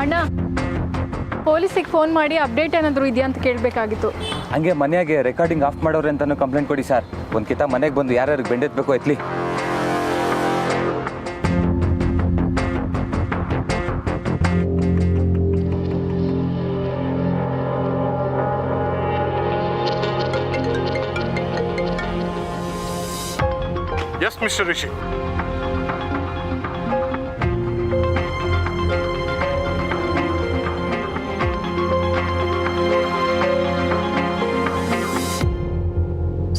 ಅಣ್ಣ, ಪೊಲೀಸಿಗೆ ಫೋನ್ ಮಾಡಿ ಅಪ್ಡೇಟ್ ಏನಾದರೂ ಇದೆಯಾ ಅಂತ ಕೇಳಬೇಕಾಗಿತ್ತು. ಹಂಗೆ ಮನೆಯಾಗೆ ರೆಕಾರ್ಡಿಂಗ್ ಆಫ್ ಮಾಡೋರು ಅಂತಾನು ಕಂಪ್ಲೇಂಟ್ ಕೊಡಿ ಸರ್. ಒಂದು ಕಿತ ಮನೆಗೆ ಬಂದು ಯಾರ್ಯಾರಿಗೆ ಬೆಂಡೆತ್ಬೇಕು ಎತ್ಲಿ. Yes, Mr. Rishi.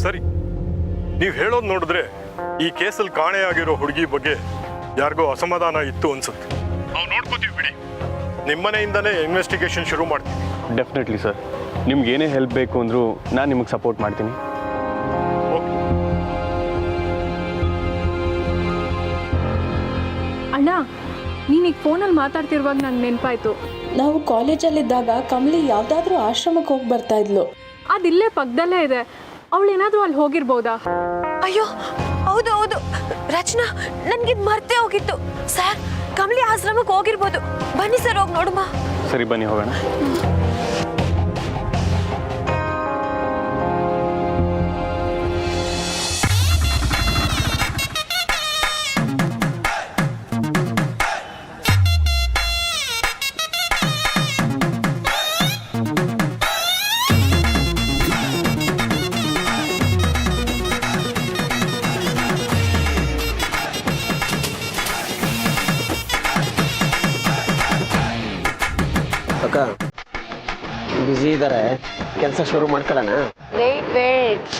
ಸರಿ, ನೀವು ಹೇಳೋದು ನೋಡಿದ್ರೆ ಈ ಕೇಸಲ್ಲಿ ಕಾಣೆಯಾಗಿರೋ ಹುಡುಗಿ ಬಗ್ಗೆ ಯಾರಿಗೋ ಅಸಮಾಧಾನ ಇತ್ತು ಅನ್ಸುತ್ತೆ. ನಾವು ನೋಡ್ಕೋತೀವಿ ಬಿಡಿ. ನಿಮ್ಮನೆಯಿಂದನೇ ಇನ್ವೆಸ್ಟಿಗೇಷನ್ ಶುರು ಮಾಡ್ತೀವಿ. Definitely sir. ನಿಮ್ಗೆ ಏನೇ ಹೆಲ್ಪ್ ಬೇಕು ಅಂದರೂ ನಾನು ನಿಮಗೆ ಸಪೋರ್ಟ್ ಮಾಡ್ತೀನಿ. ಅಣ್ಣ, ನೀನೀಗ ಫೋನಲ್ಲಿ ಮಾತಾಡ್ತಿರುವಾಗ ನಂಗೆ ನೆನಪಾಯ್ತು. ನಾವು ಕಾಲೇಜಲ್ಲಿದ್ದಾಗ ಕಮಲಿ ಯಾವುದಾದ್ರೂ ಆಶ್ರಮಕ್ಕೆ ಹೋಗಿ ಬರ್ತಾ ಇದ್ಲು. ಅದಿಲ್ಲೇ ಪಕ್ಕದಲ್ಲೇ ಇದೆ. ಅವಳು ಏನಾದರೂ ಅಲ್ಲಿ ಹೋಗಿರ್ಬೋದಾ? ಅಯ್ಯೋ, ಹೌದು ಹೌದು ರಚನಾ, ನನ್ಗಿದ್ ಮರ್ತೇ ಹೋಗಿತ್ತು. ಸರ್, ಕಮಲಿ ಆಶ್ರಮಕ್ಕೆ ಹೋಗಿರ್ಬೋದು. ಬನ್ನಿ ಸರ್, ಹೋಗಿ ನೋಡುಮಾ. ಸರಿ, ಬನ್ನಿ ಹೋಗೋಣ. ಅಕ್ಕ ಬಿಸಿ ಇದ್ದಾರೆ, ಕೆಲಸ ಶುರು ಮಾಡ್ಕೊಳ್ಳೋಣ. ವೇಟ್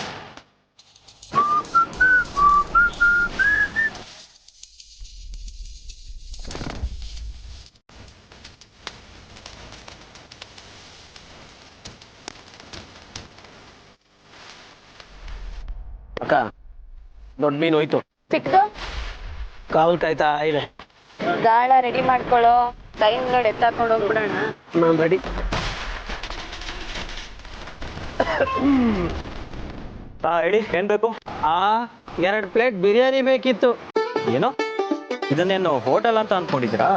ಅಕ್ಕ, ದೊಡ್ಡ ಮೀನು ಹೋಯ್ತು. ಸಿಕ್ತು? ಕಾವಲ್ ಕಾಯ್ತಾ ಇದೆ. ಗಾಳ ರೆಡಿ ಮಾಡ್ಕೊಳ್ಳೋ. ಟೈಮ್ ನೋಡಿ ಎತ್ತಾಕೊಂಡು ಹೋಗ್ಬಿಡೋಣ. ನಾನು ರೆಡಿ. ಹೇಳಿ, ಏನ್ ಬೇಕು? 2 ಪ್ಲೇಟ್ ಬಿರಿಯಾನಿ ಬೇಕಿತ್ತು. ಏನು, ಇದನ್ನೇನು ಹೋಟೆಲ್ ಅಂತ ಅನ್ಕೊಂಡಿದ್ದೀರಾ?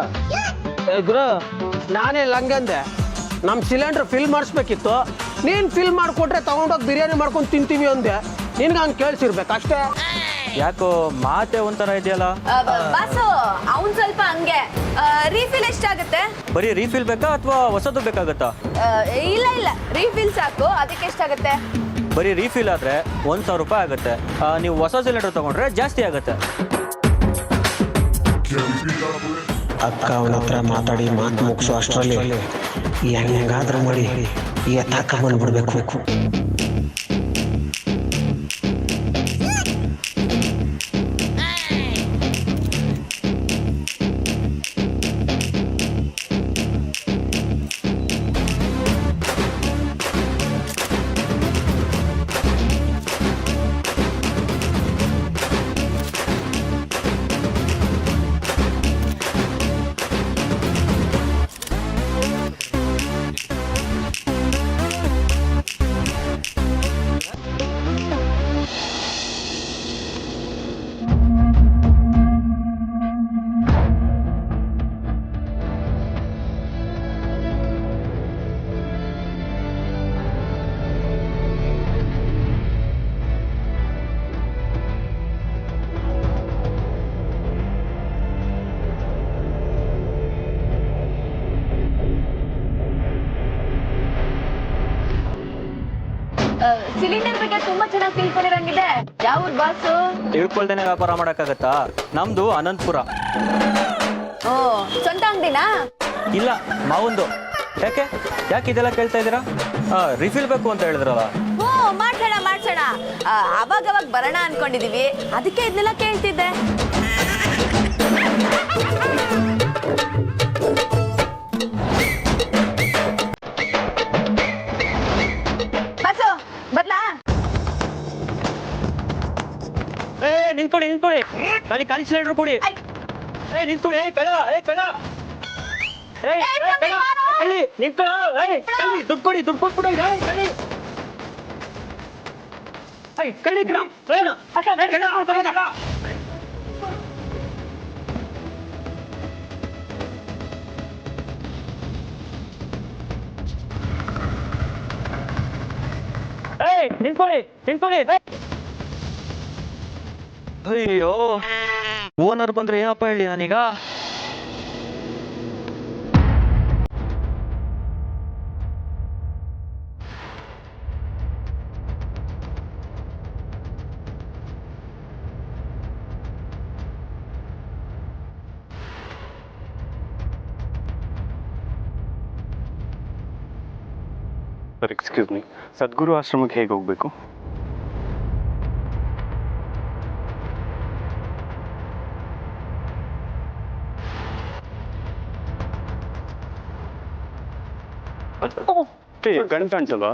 ಗುರು, ನಾನೇ ಲಂಗಂದೆ. ನಮ್ಮ ಸಿಲಿಂಡರ್ ಫಿಲ್ ಮಾಡಿಸ್ಬೇಕಿತ್ತು. ನೀನು ಫಿಲ್ ಮಾಡಿಕೊಟ್ರೆ ತಗೊಂಡೋಗಿ ಬಿರಿಯಾನಿ ಮಾಡ್ಕೊಂಡು ತಿಂತೀವಿ ಅಂದೆ. ನಿನ್ಗೆ ಹಂಗೆ ಕೇಳಿಸಿರ್ಬೇಕು ಅಷ್ಟೇ. ಯಾಕೋ ಮಾತೆ ಒಂಥರ ಇದೆಯಲ್ಲ. ಬಾಸು, ಅವನ್ ಸ್ವಲ್ಪ ಹಂಗೆ. ರೀಫಿಲ್ ಎಷ್ಟಾಗುತ್ತೆ? ಬರೀ ರೀಫಿಲ್ ಬೇಕಾ ಅಥವಾ ಹೊಸದು ಬೇಕಾಗತ್ತಾ? ಇಲ್ಲ ಇಲ್ಲ, ರೀಫಿಲ್ ಸಾಕು. ಅದಕ್ಕೆ ಎಷ್ಟಾಗುತ್ತೆ? ಬರೀ ರೀಫಿಲ್ ಆದ್ರೆ 1,000 ರೂಪಾಯಿ ಆಗುತ್ತೆ. ನೀವು ಹೊಸ ಸಿಲಿಂಡರ್ ತಗೊಂಡ್ರೆ ಜಾಸ್ತಿ ಆಗುತ್ತೆ. ಅಕ್ಕ ಅವನ ಹತ್ರ ಮಾತಾಡಿ ಮಾತು ಮುಗಿಸೋ ಅಷ್ಟರಲ್ಲಿ ಹೆಂಗಾದ್ರೂ ಮಾಡಿ ಎತ್ತಾಕ ಬಂದ್ಬಿಡ್ಬೇಕು. ಸಿಲಿಂಡರ್ ಬಗ್ಗೆ ತುಂಬಾ ಚೆನ್ನಾಗಿ ತಿಳ್ಕೊಂಡಿರಂಗಿದೆ. ಯಾವ ಬಾಸು? ತಿಳ್ಕೊಳ್ದೇನೆ ವ್ಯಾಪಾರ ಮಾಡಕ್ಕಾಗತ್ತಾ? ನಮ್ದು ಅನಂತಪುರ. ಓ, ಸ್ವಂತ ಅಂಗಡಿನಾ? ಇಲ್ಲ, ಮಾವಂದು. ಯಾಕೆ ಇದೆಲ್ಲ ಕೇಳ್ತಾ ಇದ್ದೀರಾ? ರಿಫಿಲ್ ಬೇಕು ಅಂತ ಹೇಳಿದ್ರಲ್ಲ. ಓ, ಮಾಡ್ಸೋಣ. ಅವಾಗ ಬರೋಣ ಅನ್ಕೊಂಡಿದೀವಿ. ಅದಕ್ಕೆ ಇದನ್ನೆಲ್ಲ ಕೇಳ್ತಿದ್ದೆ. ಬಾಸು, ಬದ್ಲಾ? ನಿಂತ್ಕೊಳ್ಳಿ, ಖಾಲಿ ಸಿಲಿಂಡರ್ ಕೊಡಿ. ನಿಂತ್ಕೊಳ್ಳಿ. ದುಡ್ಡು ಕೊಡಿ, ದುಡ್ಡು ಕೊಟ್ಬಿಡು. ನಿಂತ್ಕೊಳ್ಳಿ ಅಯ್ಯೋ ಓನರ್ ಬಂದ್ರೆ ಏನಪ್ಪ ಹೇಳಿ ನಾನೀಗ ಸರ್ ಎಕ್ಸ್ಕ್ಯೂಸ್ ಮೀ, ಸದ್ಗುರು ಆಶ್ರಮಕ್ಕೆ ಹೇಗೆ ಹೋಗಬೇಕು? ಗಂಟು ಕಾಣ್ಸಲ್ವಾ?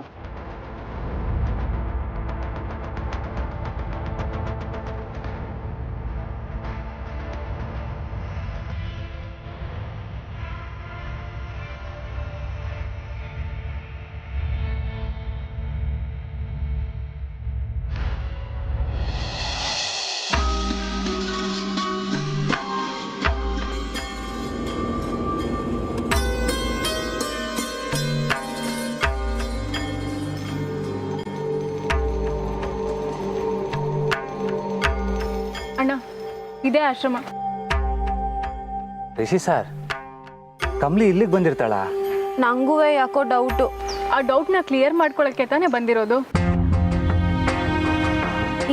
ಅಣ್ಣ ಇದೇ ಆಶ್ರಮ. ರಿಷಿ ಸರ್, ಕಮ್ಲಿ ಇಲ್ಲಿಗೆ ಬಂದಿರ್ತಾಳ? ನಂಗೂ ಯಾಕೋ ಡೌಟು. ಆ ಡೌಟ್ನ ಕ್ಲಿಯರ್ ಮಾಡ್ಕೊಳಕ್ಕೆ ತಾನೇ ಬಂದಿರೋದು.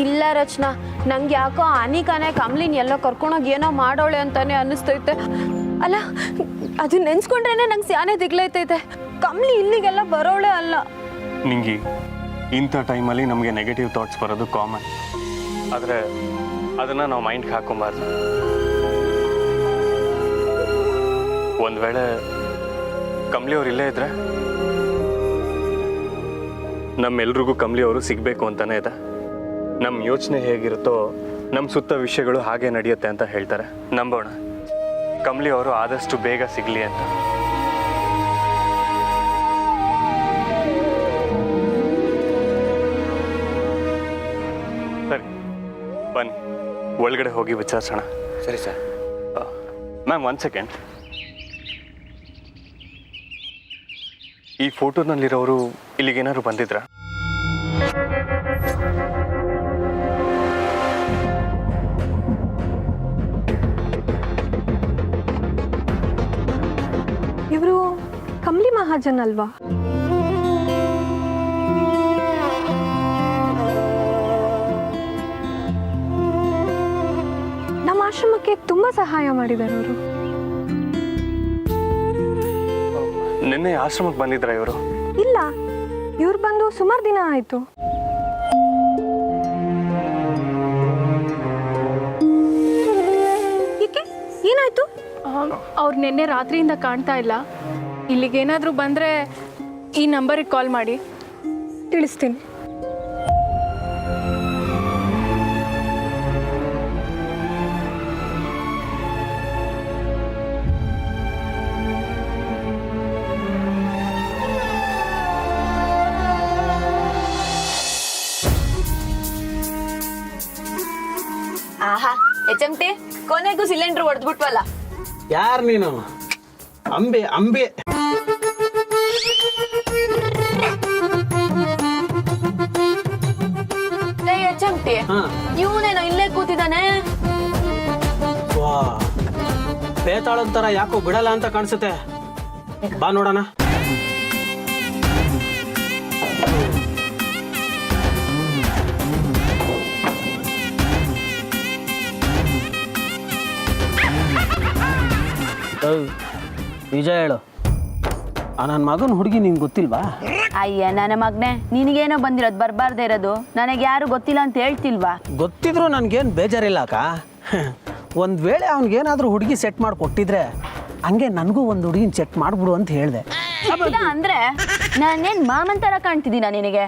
ಇಲ್ಲ ರಚನಾ, ನಂಗೆ ಯಾಕೋ ಅನಿಕಾನೆ ಕಮ್ಲಿನ್ ಎಲ್ಲೋ ಕರ್ಕೊಂಡೋಗಿ ಏನೋ ಮಾಡೋಳೆ ಅಂತಾನೆ ಅನ್ನಿಸ್ತೈತೆ. ಅಲ್ಲ, ಅದು ನೆನ್ಸ್ಕೊಂಡ್ರೇನೆ ನಂಗೆ ಸ್ಯಾನೆ ದಿಗ್ಲೈತೈತೆ. ಕಮ್ಲಿ ಇಲ್ಲಿಗೆಲ್ಲ ಬರೋಳೆ ಅಲ್ಲ. ನಿಂಗೆ ಇಂಥ ಟೈಮಲ್ಲಿ ನಮಗೆ ನೆಗೆಟಿವ್ ಥಾಟ್ಸ್ ಬರೋದು ಕಾಮನ್, ಆದರೆ ಅದನ್ನು ನಾವು ಮೈಂಡ್ಗೆ ಹಾಕೊಂಬಾರ್ದು. ಒಂದು ವೇಳೆ ಕಮ್ಲಿ ಅವ್ರು ಇಲ್ಲೇ ಇದ್ರೆ ನಮ್ಮೆಲ್ರಿಗೂ ಕಮ್ಲಿ ಅವರು ಸಿಗಬೇಕು ಅಂತಲೇ ಇದೆ. ನಮ್ಮ ಯೋಚನೆ ಹೇಗಿರುತ್ತೋ ನಮ್ಮ ಸುತ್ತ ವಿಷಯಗಳು ಹಾಗೆ ನಡೆಯುತ್ತೆ ಅಂತ ಹೇಳ್ತಾರೆ. ನಂಬೋಣ, ಕಮ್ಲಿ ಅವರು ಆದಷ್ಟು ಬೇಗ ಸಿಗಲಿ ಅಂತ. ಸರಿ, ಬನ್ನಿ ಒಳಗಡೆ ಹೋಗಿ ವಿಚಾರಿಸೋಣ. ಸರಿ ಸರ್. Ma'am, 1 second. ಈ ಫೋಟೋನಲ್ಲಿರೋರು ಇಲ್ಲಿಗೇನಾದ್ರು ಬಂದಿದ್ರಾ? ಇವರು ಕಮ್ಲಿ ಮಹಾಜನ್ ಅಲ್ವಾ? ನಮ್ಮ ಆಶ್ರಮಕ್ಕೆ ತುಂಬಾ ಸಹಾಯ ಮಾಡಿದ್ದಾರೆ ಅವರು. ನಿನ್ನೆ ಆಶ್ರಮಕ್ಕೆ ಬಂದಿದ್ರಾ ಇವರು? ಇಲ್ಲ, ಇವ್ರು ಬಂದು ಸುಮಾರು ದಿನ ಆಯ್ತು. ಏನಾಯ್ತು? ಅವ್ರು ನಿನ್ನೆ ರಾತ್ರಿಯಿಂದ ಕಾಣ್ತಾ ಇಲ್ಲ. ಇಲ್ಲಿಗೇನಾದರೂ ಬಂದರೆ ಈ ನಂಬರಿಗೆ ಕಾಲ್ ಮಾಡಿ ತಿಳಿಸ್ತೀನಿ. ಆಹಾ, HMT ಕೊನೆಗೂ ಸಿಲಿಂಡರ್ ಹೊಡೆದ್ಬಿಟ್ವಲ್ಲ. ಯಾರು ನೀನು? ಅಂಬೆ ಅಂಬೆ. HMT ಇವನೇನೋ ಇಲ್ಲೇ ಕೂತಿದ್ದಾನೆ. ವಾ, ಬೇತಾಳಂತರ ಯಾಕೋ ಬಿಡಲ್ಲ ಅಂತ ಕಾಣಿಸುತ್ತೆ. ಬಾ ನೋಡೋಣ. ನಿಜ ಹೇಳು, ನನ್ನ ಮಗನ ಹುಡುಗಿ ನಿಂಗೆ ಗೊತ್ತಿಲ್ವಾ? ಅಯ್ಯ ನನ್ನ ಮಗನೇ, ನಿನಗೇನೋ ಬಂದಿರೋದು ಬರಬಾರ್ದೇ ಇರೋದು. ನನಗೆ ಯಾರು ಗೊತ್ತಿಲ್ಲ ಅಂತ ಹೇಳ್ತಿಲ್ವಾ? ಗೊತ್ತಿದ್ರು ನನಗೇನು ಬೇಜಾರಿಲ್ಲ ಅಕ್ಕ. ಒಂದು ವೇಳೆ ಅವ್ನಿಗೇನಾದರೂ ಹುಡುಗಿ ಸೆಟ್ ಮಾಡಿ ಕೊಟ್ಟಿದ್ರೆ ಹಂಗೆ ನನಗೂ ಒಂದು ಹುಡುಗಿನ ಸೆಟ್ ಮಾಡಿಬಿಡು ಅಂತ ಹೇಳಿದೆ. ಇಲ್ಲ ಅಂದ್ರೆ ನಾನೇನು ಮಾಮನ್ ಥರ ಕಾಣ್ತಿದ್ದೀನ ನಿನಗೆ?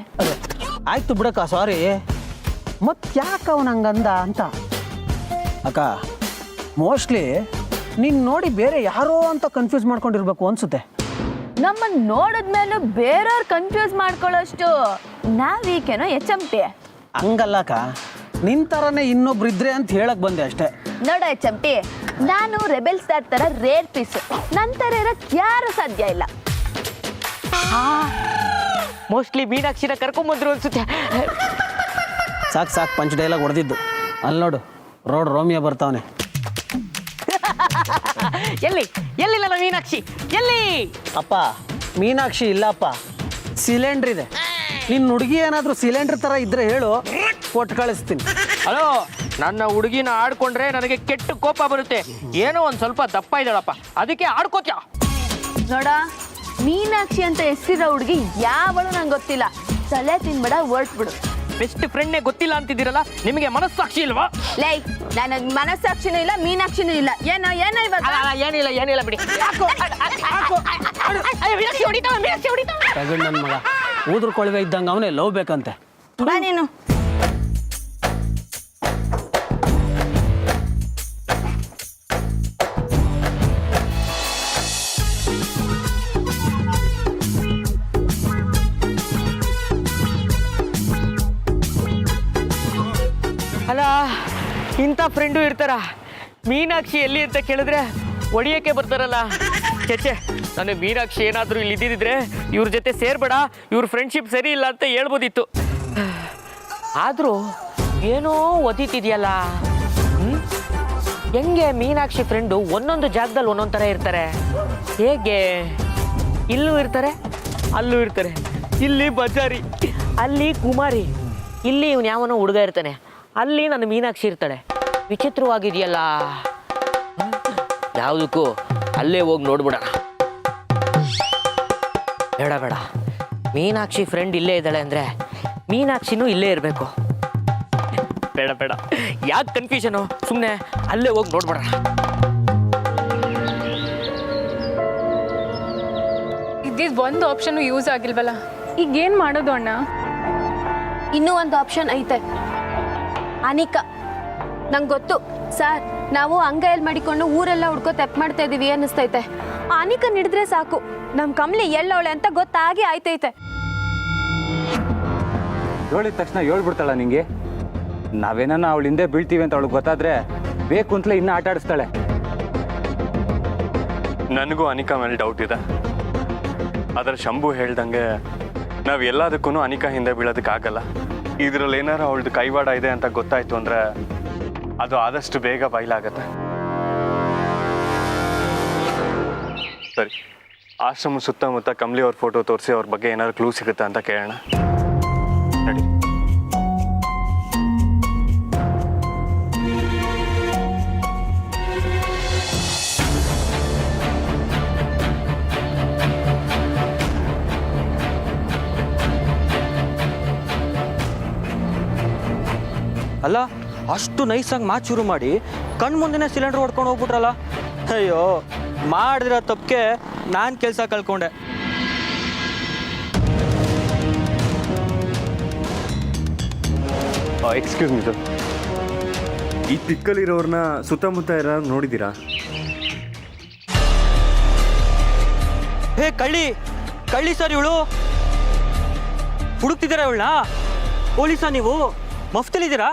ಆಯ್ತು ಬಿಡಕ್ಕ, ಸಾರಿ. ಮತ್ತು ಯಾಕೆ ಅವನು ಹಂಗಂದ ಅಂತ. ಅಕ್ಕ, ಮೋಸ್ಟ್ಲಿ ನೀನು ನೋಡಿ ಬೇರೆ ಯಾರೋ ಅಂತ ಕನ್ಫ್ಯೂಸ್ ಮಾಡ್ಕೊಂಡಿರ್ಬೇಕು ಅನ್ಸುತ್ತೆ. ನಮ್ಮನ್ನು ನೋಡಿದ್ಮೇಲೆ ಬೇರೆಯವ್ರು ಕನ್ಫ್ಯೂಸ್ ಮಾಡ್ಕೊಳ್ಳೋಷ್ಟು ನಾವೀಕೇನೋ HMT? ಹಂಗಲ್ಲಕ್ಕ, ನಿನ್ನ ಥರನೇ ಇನ್ನೊಬ್ರು ಇದ್ರೆ ಅಂತ ಹೇಳಕ್ ಬಂದೆ ಅಷ್ಟೇ. ನೋಡ HMT, ನಾನು ರೆಬೆಲ್ ಸ್ಟಾರ್ ಥರ ರೇರ್ ಪೀಸ್. ನನ್ನ ಥರ ಇರೋಕ್ಕೆ ಯಾರು ಸಾಧ್ಯ ಇಲ್ಲ. ಮೋಸ್ಟ್ಲಿ ಮೀನಾಕ್ಷಿನ ಕರ್ಕೊಂಬಂದ್ರು ಅನ್ಸುತ್ತೆ. ಸಾಕು ಸಾಕು ಪಂಚ್ ಡೈಲಾಗ್ ಹೊಡೆದಿದ್ದು. ಅಲ್ಲಿ ನೋಡು ರೋಡ್ ರೋಮಿಯೋ ಬರ್ತಾವನೆ. ಎಲ್ಲಿ ಎಲ್ಲಿ ನನ್ನ ಮೀನಾಕ್ಷಿ ಎಲ್ಲಿ? ಅಪ್ಪ ಮೀನಾಕ್ಷಿ ಇಲ್ಲಪ್ಪ, ಸಿಲಿಂಡ್ರ್ ಇದೆ. ನಿನ್ನ ಹುಡುಗಿ ಏನಾದರೂ ಸಿಲಿಂಡ್ರ್ ಥರ ಇದ್ರೆ ಹೇಳು, ಕೊಟ್ಟು ಕಳಿಸ್ತೀನಿ. ಹಲೋ, ನನ್ನ ಹುಡುಗಿನ ಆಡ್ಕೊಂಡ್ರೆ ನನಗೆ ಕೆಟ್ಟ ಕೋಪ ಬರುತ್ತೆ. ಏನೋ ಒಂದು ಸ್ವಲ್ಪ ದಪ್ಪ ಇದ್ದಾಳಪ್ಪ, ಅದಕ್ಕೆ ಆಡ್ಕೋತ್ಯಾ. ನೋಡ, ಮೀನಾಕ್ಷಿ ಅಂತ ಹೆಸರಿರೋ ಹುಡುಗಿ ಯಾವಳು ನಂಗೆ ಗೊತ್ತಿಲ್ಲ. ತಲೆ ತಿನ್ಬೇಡ, ಹೊರ್ಟ್ಬಿಡು. ಬೆಸ್ಟ್ ಫ್ರೆಂಡ್ನೇ ಗೊತ್ತಿಲ್ಲ ಅಂತಿದ್ದೀರಲ್ಲ, ನಿಮಗೆ ಮನಸ್ಸಾಕ್ಷಿ ಇಲ್ವಾ? ಲೈ, ನನಗೆ ಮನಸ್ಸಾಕ್ಷಿನೂ ಇಲ್ಲ, ಮೀನಾಕ್ಷಿನೂ ಇಲ್ಲ. ಏನೋ ಏನೋ ಇವಾಗ ಏನಿಲ್ಲ ಬಿಡಿ. ತಗೊಂಡು ನನ್ನ ಮಗ ಊದ್ರ ಕೊಳವೆ ಇದ್ದಂಗೆ ಅವನೇ ಲವ್ ಬೇಕಂತೆ. ಬಾ ನೀನು. ಅಲ್ಲ, ಇಂಥ ಫ್ರೆಂಡು ಇರ್ತಾರ? ಮೀನಾಕ್ಷಿ ಎಲ್ಲಿ ಅಂತ ಕೇಳಿದ್ರೆ ಒಡಿಯಕ್ಕೆ ಬರ್ತಾರಲ್ಲ. ಚೇಚೆ, ನಾನು ಮೀನಾಕ್ಷಿ ಏನಾದರೂ ಇಲ್ಲಿ ಇದ್ದಿದ್ರೆ ಇವ್ರ ಜೊತೆ ಸೇರ್ಬೇಡ, ಇವ್ರ ಫ್ರೆಂಡ್ಶಿಪ್ ಸರಿ ಇಲ್ಲ ಅಂತ ಹೇಳ್ಬೋದಿತ್ತು. ಆದರೂ ಏನೋ ಒದಿತಿದೆಯಲ್ಲ. ಹೆಂಗೆ ಮೀನಾಕ್ಷಿ ಫ್ರೆಂಡು ಒಂದೊಂದು ಜಾಗದಲ್ಲಿ ಒಂದೊಂದು ಥರ ಇರ್ತಾರೆ? ಹೇಗೆ? ಇಲ್ಲೂ ಇರ್ತಾರೆ, ಅಲ್ಲೂ ಇರ್ತಾರೆ. ಇಲ್ಲಿ ಬಜಾರಿ, ಅಲ್ಲಿ ಕುಮಾರಿ, ಇಲ್ಲಿ ಇವನು ಯಾವನೋ ಹುಡುಗ ಇರ್ತಾನೆ, ಅಲ್ಲಿ ನನ್ನ ಮೀನಾಕ್ಷಿ ಇರ್ತಾಳೆ. ವಿಚಿತ್ರವಾಗಿದೆಯಲ್ಲ. ಯಾವುದಕ್ಕೂ ಅಲ್ಲೇ ಹೋಗಿ ನೋಡ್ಬಿಡ. ಬೇಡ ಬೇಡ, ಮೀನಾಕ್ಷಿ ಫ್ರೆಂಡ್ ಇಲ್ಲೇ ಇದ್ದಾಳೆ ಅಂದರೆ ಮೀನಾಕ್ಷಿನೂ ಇಲ್ಲೇ ಇರಬೇಕು. ಬೇಡ ಬೇಡ, ಯಾಕೆ ಕನ್ಫ್ಯೂಷನು? ಸುಮ್ಮನೆ ಅಲ್ಲೇ ಹೋಗಿ ನೋಡ್ಬಿಡ. ಇದ್ದಿದ್ದು ಒಂದು ಆಪ್ಷನ್ ಯೂಸ್ ಆಗಿಲ್ವಲ್ಲ, ಈಗ ಏನು ಮಾಡೋದು ಅಣ್ಣ? ಇನ್ನೂ ಒಂದು ಆಪ್ಷನ್ ಐತೆ, ಅನಿಕಾ. ನಂಗೆ ಗೊತ್ತು ಸರ್, ನಾವು ಅಂಗೈಯಲ್ಲಿ ಮಾಡಿಕೊಂಡು ಊರೆಲ್ಲ ಹುಡ್ಕೋ ತೆಪ್ ಮಾಡ್ತಾ ಇದೀವಿ ಅನ್ನಿಸ್ತೈತೆ. ಅನಿಕಾ ಹಿಡಿದ್ರೆ ಸಾಕು, ನಮ್ಮ ಕಮ್ಲಿ ಎಲ್ಲವಳೆ ಅಂತ ಗೊತ್ತಾಗಿ ಆಯ್ತೈತೆ. ಹೇಳಿದ ತಕ್ಷಣ ಹೇಳ್ಬಿಡ್ತಾಳ ನಿಂಗೆ. ನಾವೇನ ಅವಳ ಹಿಂದೆ ಬೀಳ್ತೀವಿ ಅಂತ ಅವಳಿಗೆ ಗೊತ್ತಾದ್ರೆ ಬೇಕು ಅಂತಲೇ ಇನ್ನೂ ಆಟ ಆಡಿಸ್ತಾಳೆ. ನನಗೂ ಅನಿಕಾ ಮೇಲೆ ಡೌಟ್ ಇದೆ. ಆದರೆ ಶಂಭು ಹೇಳ್ದಂಗೆ ನಾವು ಎಲ್ಲದಕ್ಕೂ ಅನಿಕಾ ಹಿಂದೆ ಬೀಳೋದಕ್ಕಾಗಲ್ಲ. ಇದರಲ್ಲಿ ಏನಾರು ಅವಳದು ಕೈವಾಡ ಇದೆ ಅಂತ ಗೊತ್ತಾಯ್ತು ಅಂದರೆ ಅದು ಆದಷ್ಟು ಬೇಗ ಬಯಲಾಗತ್ತೆ. ಸರಿ, ಆಶ್ರಮ ಸುತ್ತಮುತ್ತ ಕಮಲಿ ಅವ್ರ ಫೋಟೋ ತೋರಿಸಿ ಅವ್ರ ಬಗ್ಗೆ ಏನಾದ್ರು ಕ್ಲೂ ಸಿಗುತ್ತೆ ಅಂತ ಕೇಳೋಣ. ನಡಿ. ಅಲ್ಲ, ಅಷ್ಟು ನೈಸಾಗಿ ಮಾತು ಶುರು ಮಾಡಿ ಕಣ್ಣು ಮುಂದೆನೇ ಸಿಲಿಂಡರ್ ಹೊಡ್ಕೊಂಡು ಹೋಗ್ಬಿಟ್ರಲ್ಲ. ಅಯ್ಯೋ, ಮಾಡಿದಿರೋ ತಪ್ಪಿಗೆ ನಾನು ಕೆಲಸ ಕಳ್ಕೊಂಡೆ. ಎಕ್ಸ್ಕ್ಯೂಸ್ ಮೀ ಸರ್, ಈ ಪಿಕ್ಕಲ್ಲಿರೋರನ್ನ ಸುತ್ತಮುತ್ತ ಯಾರು ನೋಡಿದ್ದೀರಾ? ಹೇ ಕಳ್ಳಿ, ಕಳ್ಳಿ ಸರ್ ಇವಳು. ಹುಡುಕ್ತಿದ್ದೀರಾ ಇವಳನ್ನ? ಪೊಲೀಸಾ ನೀವು? ಮಫ್ತಲಿದ್ದೀರಾ?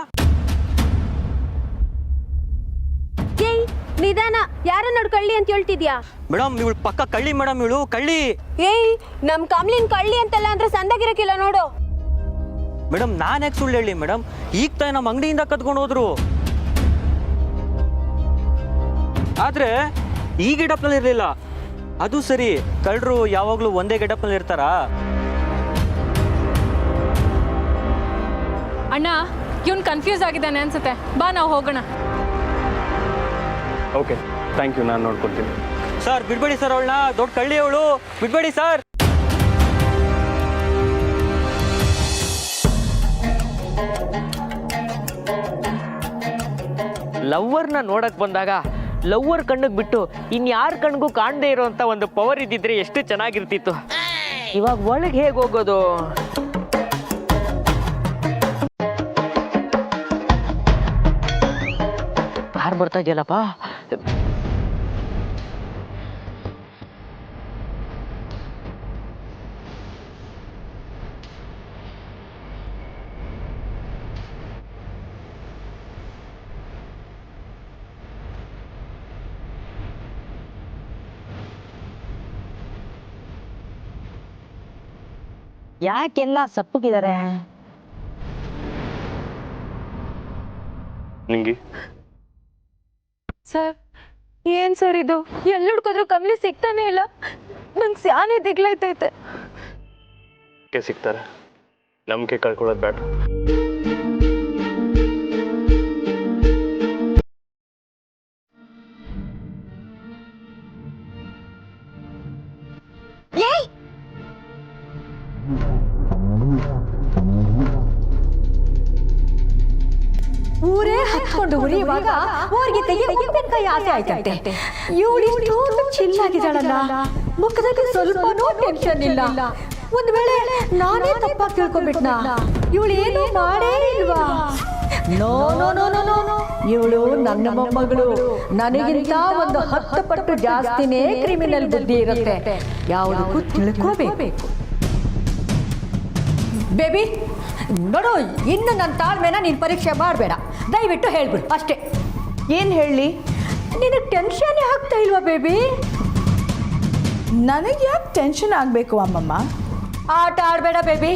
ನಿಧಾನ, ಯಾರ ನೋಡ್ ಕಳ್ಳಿ ಅಂತ ಹೇಳ್ತಿದ್ಯಾ? ಮೇಡಮ್ ಇವಳು ಪಕ್ಕ ಕಳ್ಳಿ ಮೇಡಮ್, ಇವಳು ಕಳ್ಳಿ. ಏಯ್, ನಮ್ ಕಮ್ಲಿನ್ ಕಳ್ಳಿ ಅಂತಲ್ಲ ಅಂದ್ರೆ ಸಂದಾಗಿರಕ್ಕಿಲ್ಲ ನೋಡು. ಮೇಡಮ್ ನಾನು ಯಾಕೆ ಸುಳ್ಳು ಹೇಳಿ ಮೇಡಮ್? ಈಗ ತಾನೇ ನಮ್ಮ ಅಂಗಡಿಯಿಂದ ಕದ್ಕೊಂಡು ಹೋದ್ರು. ಆದ್ರೆ ಈ ಗೆಟಪ್ನಲ್ಲಿ ಇರಲಿಲ್ಲ. ಅದು ಸರಿ, ಕಳ್ಳರು ಯಾವಾಗಲೂ ಒಂದೇ ಗೆಟಪ್ನಲ್ಲಿ ಇರ್ತಾರಾ? ಅಣ್ಣ, ಇವ್ನು ಕನ್ಫ್ಯೂಸ್ ಆಗಿದ್ದಾನೆ ಅನ್ಸುತ್ತೆ. ಬಾ ನಾವು ಹೋಗೋಣ. ಓಕೆ, ಥ್ಯಾಂಕ್ ಯು, ನಾನು ನೋಡ್ಕೊಳ್ತೀನಿ. ಸರ್ ಬಿಡ್ಬೇಡಿ ಸರ್ ಅವಳನ್ನ, ದೊಡ್ಡ ಕಳ್ಳಿ ಅವಳು, ಬಿಡ್ಬೇಡಿ ಸರ್. ಲವ್ವರ್ನ ನೋಡಕ್ ಬಂದಾಗ ಲವ್ವರ್ ಕಣ್ಣಿಗೆ ಬಿಟ್ಟು ಇನ್ಯಾರ ಕಣ್ಗೂ ಕಾಣದೇ ಇರೋಂಥ ಒಂದು ಪವರ್ ಇದ್ದಿದ್ರೆ ಎಷ್ಟು ಚೆನ್ನಾಗಿರ್ತಿತ್ತು. ಇವಾಗ ಒಳಗೆ ಹೇಗೆ ಹೋಗೋದು? ಯಾರು ಬರ್ತಾ ಇದೆಯಲ್ಲಪ್ಪ? ಯಾಕೆಲ್ಲ ಸಪ್ಪಗಿದ್ದಾರೆ? ನಿಂಗೆ ಸರ್ ಏನ್ ಸರ್ ಇದು? ಎಲ್ಲಿ ಹುಡ್ಕೋದ್ರು ಕಮ್ಲಿ ಸಿಗ್ತಾನೆ ಇಲ್ಲ. ನಂಗೆ ಸ್ಯಾನೆ ದಿಗ್ಲೈತೈತೆ. ಸಿಗ್ತಾರೆ, ನಂಬಿಕೆ ಕಳ್ಕೊಳ್ಳೋದು ಬೇಡ. ಊರೇ ಹತ್ಕೊಂಡು ಉರಿಯುವಾಗ ಊರಿಗೆ ತೆಗೆ ಉಪ್ಪಿನಕಾಯಿ ಆಸೆ ಆಯ್ತಂತೆ. ಇವಳು ಚಿಲ್ಲಾಗಿದ್ದಾಳಲ್ಲ, ಮುಖದಲ್ಲಿ ಸ್ವಲ್ಪನೂ ಟೆನ್ಷನ್ ಇಲ್ಲ. ಒಂದ್ ವೇಳೆ ನಾನೇ ತಪ್ಪಾಗಿ ತಿಳ್ಕೊಂಡ್ಬಿಟ್ನಾ? ಇವಳು ಏನು ಮಾಡೇ ಇಲ್ವಾ? No no no no no, ಇವಳು ನನ್ನ ಮೊಮ್ಮಗಳು. ನನಗಿಂತ ಒಂದು 10 ಪಟ್ಟು ಜಾಸ್ತಿನೇ ಕ್ರಿಮಿನಲ್ ಬುದ್ಧಿ ಇರುತ್ತೆ. ಯಾವುದಕ್ಕೂ ತಿಳ್ಕೋಬೇಕು. ಬೇಬಿ ನೋಡು, ಇನ್ನು ನನ್ನ ತಾಳ್ಮೆನ ನೀನು ಪರೀಕ್ಷೆ ಮಾಡಬೇಡ. ದಯವಿಟ್ಟು ಹೇಳ್ಬಿಡು ಅಷ್ಟೇ. ಏನು ಹೇಳಿ? ನಿನಗೆ ಟೆನ್ಷನ್ ಆಗ್ತಾ ಇಲ್ವಾ ಬೇಬಿ? ನನಗೆ ಯಾಕೆ ಟೆನ್ಷನ್ ಆಗಬೇಕು ಅಮ್ಮಮ್ಮ? ಆಟ ಆಡಬೇಡ ಬೇಬಿ.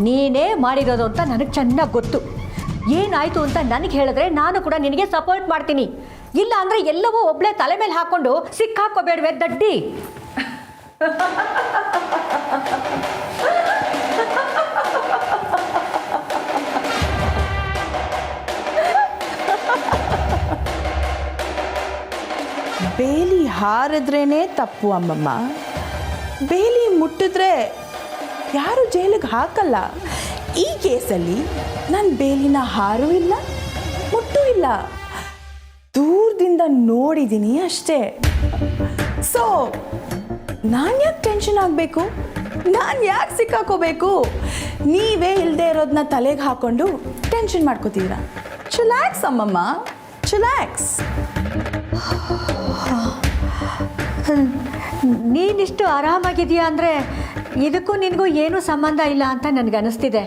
ನೀನೇ ಮಾಡಿರೋದು ಅಂತ ನನಗೆ ಚೆನ್ನಾಗಿ ಗೊತ್ತು. ಏನಾಯಿತು ಅಂತ ನನಗೆ ಹೇಳಿದ್ರೆ ನಾನು ಕೂಡ ನಿನಗೆ ಸಪೋರ್ಟ್ ಮಾಡ್ತೀನಿ. ಇಲ್ಲ ಅಂದರೆ ಎಲ್ಲವೂ ಒಬ್ಬಳೇ ತಲೆ ಮೇಲೆ ಹಾಕ್ಕೊಂಡು ಸಿಕ್ಕಾಕೋಬೇಡವೆ ದಡ್ಡಿ. ಬೇಲಿ ಹಾರಿದ್ರೇನೆ ತಪ್ಪು ಅಮ್ಮಮ್ಮ. ಬೇಲಿ ಮುಟ್ಟಿದ್ರೆ ಯಾರು ಜೈಲಿಗೆ ಹಾಕಲ್ಲ. ಈ ಕೇಸಲ್ಲಿ ನಾನು ಬೇಲಿನ ಹಾರೂ ಇಲ್ಲ, ಮುಟ್ಟೂ ಇಲ್ಲ, ದೂರದಿಂದ ನೋಡಿದ್ದೀನಿ ಅಷ್ಟೇ. ಸೊ ನಾನು ಯಾಕೆ ಟೆನ್ಷನ್ ಆಗಬೇಕು? ನಾನು ಯಾಕೆ ಸಿಕ್ಕಾಕೋಬೇಕು? ನೀವೇ ಇಲ್ಲದೆ ಇರೋದನ್ನ ತಲೆಗೆ ಹಾಕ್ಕೊಂಡು ಟೆನ್ಷನ್ ಮಾಡ್ಕೋತೀರಾ. ಚಿಲ್ಯಾಕ್ಸ್ ಅಮ್ಮಮ್ಮ, ಚಿಲ್ಯಾಕ್ಸ್. ನೀನಿಷ್ಟು ಆರಾಮಾಗಿದೆಯಾ ಅಂದರೆ ಇದಕ್ಕೂ ನಿನಗೂ ಏನೂ ಸಂಬಂಧ ಇಲ್ಲ ಅಂತ ನನಗನ್ನಿಸ್ತಿದೆ.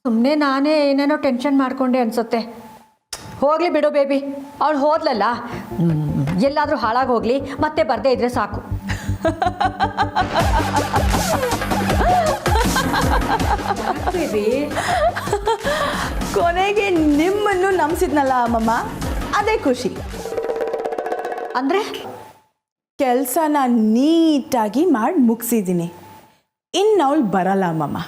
ಸುಮ್ಮನೆ ನಾನೇ ಏನೇನೋ ಟೆನ್ಷನ್ ಮಾಡಿಕೊಂಡೆ ಅನಿಸುತ್ತೆ. ಹೋಗಲಿ ಬಿಡು ಬೇಬಿ, ಅವಳು ಹೋದ್ಲಲ್ಲ, ಎಲ್ಲಾದರೂ ಹಾಳಾಗಿ ಹೋಗಲಿ, ಮತ್ತೆ ಬರದೇ ಇದ್ರೆ ಸಾಕು. ಬೇಬಿ, ಕೊನೆಗೆ ನಿಮ್ಮನ್ನು ನಂಬಿಸಿದ್ನಲ್ಲ ಅಮ್ಮಮ್ಮ, ಅದೇ ಖುಷಿ. ಅಂದರೆ ಕೆಲಸನ ನೀಟಾಗಿ ಮಾಡಿ ಮುಗಿಸಿದ್ದೀನಿ. ಇನ್ನು ಅವಳು ಬರಲ್ಲ ಅಮ್ಮಮ್ಮ.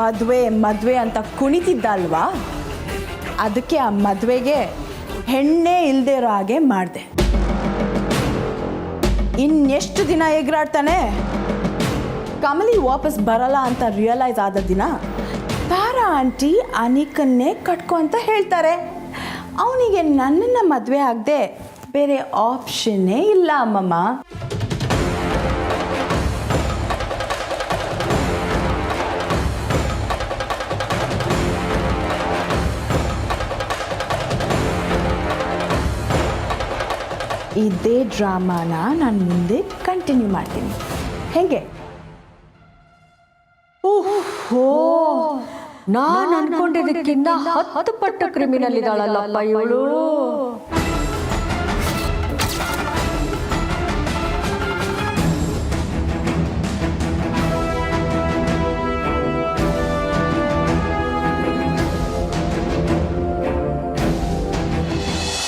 ಮದುವೆ ಮದುವೆ ಅಂತ ಕುಣಿತಿದ್ದಲ್ವಾ, ಅದಕ್ಕೆ ಆ ಮದುವೆಗೆ ಹೆಣ್ಣೆ ಇಲ್ಲದೆ ಇರೋ ಹಾಗೆ ಮಾಡಿದೆ. ಇನ್ನೆಷ್ಟು ದಿನ ಎಗರಾಡ್ತಾನೆ? ಕಮಲಿ ವಾಪಸ್ ಬರಲ್ಲ ಅಂತ ರಿಯಲೈಸ್ ಆದ ದಿನ ತಾರಾ ಆಂಟಿ ಅನಿಕನ್ನೇ ಕಟ್ಕೊ ಅಂತ ಹೇಳ್ತಾರೆ. ಅವನಿಗೆ ನನ್ನನ್ನು ಮದುವೆ ಆಗದೆ ಬೇರೆ ಆಪ್ಷನ್ನೇ ಇಲ್ಲ ಅಮ್ಮಮ್ಮ. ಇದೇ ಡ್ರಾಮಾನ ನಾನು ಮುಂದೆ ಕಂಟಿನ್ಯೂ ಮಾಡ್ತೀನಿ. ಹೇಗೆ? ಓಹೋ, ನಾನು ಅನ್ಕೊಂಡಿದ್ದಕ್ಕಿಂತ 10 ಪಟ್ಟು ಕ್ರಿಮಿನಲ್ ಇದ್ದಾಳಲ್ಲಪ್ಪ ಇವಳು.